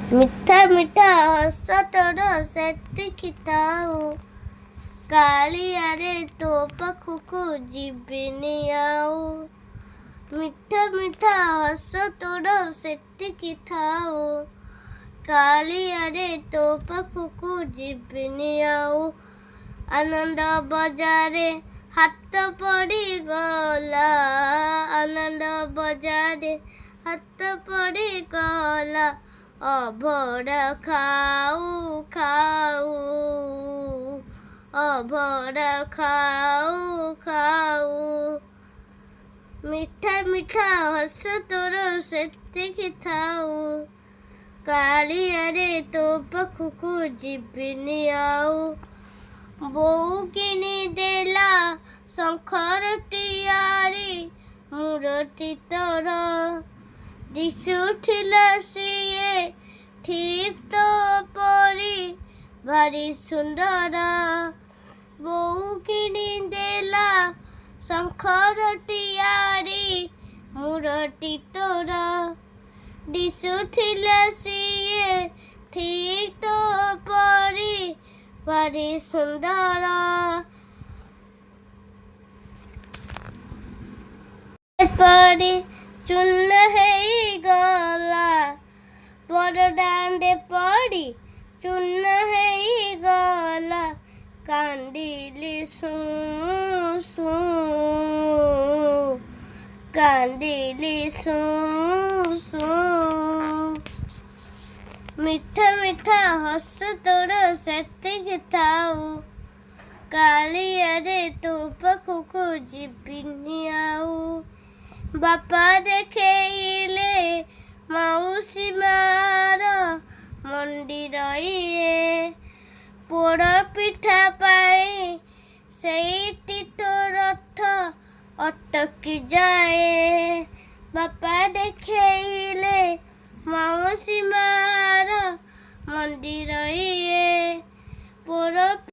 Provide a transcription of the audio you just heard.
ମିଠା ମିଠା ହସ ତୋର ସେତିକି ଥାଉ, କାଳିଆରେ ତୋ ପାଖକୁ ଯିବିନି ଆଉ। ମିଠା ମିଠା ହସ ତୋର ସେତିକି ଥାଉ, କାଳିଆରେ ତୋ ପାଖକୁ ଯିବିନି ଆଉ। ଆନନ୍ଦ ବଜାରରେ ହାତ ପଡ଼ିଗଲା, ଆନନ୍ଦ ବଜାରରେ ହାତ ପଡ଼ିଗଲା, ଅଭଡ଼ା ଖାଉ ଖାଉ, ଅଭଡ଼ା ଖାଉ ଖାଉ। ମିଠା ମିଠା ହସ ତୋର ସେତିକି ଥାଉ, କାଳିଆରେ ତୋ ପାଖକୁ ଯିବିନି ଆଉ। ବୋଉ କିଣିଦେଲା ଶଙ୍ଖର ତିଆରି ମୂରତି ତୋର, ଦିଶୁଥିଲା ସିଏ ଠିକ୍ ତୋ ପରି ଭାରି ସୁନ୍ଦର। ବୋଉ କିଣିଦେଲା ଶଙ୍ଖର ତିଆରି ମୂରତି ତୋର, ଦିଶୁଥିଲା ସିଏ ଠିକ୍ ତୋ ପରି ଭାରି ସୁନ୍ଦର। ଏପରି ଚୂନ ହେଇଗଲା, ବରଦାଣ୍ଡେ ପଡ଼ି ଚୂନ ହେଇଗଲା, କାନ୍ଦିଲି ଶୁଁ ଶୁଁ, କାନ୍ଦିଲି ଶୁଁ ଶୁଁ। ମିଠା ମିଠା ହସ ତୋର ସେତିକି ଥାଉ, କାଳିଆରେ ତୋ ପାଖକୁ ଯିବିନି ଆଉ। ବାପା ଦେଖେଇଲେ ମାଉସୀ ମାର ମନ୍ଦିର ଇଏ, ପୋଡ଼ ପିଠା ପାଇଁ ସେଇଠି ତୋ ରଥ ଅଟକି ଯାଏ। ବାପା ଦେଖେଇଲେ ମାଉସୀ ମାର ମନ୍ଦିର ଇଏ, ପୋଡ଼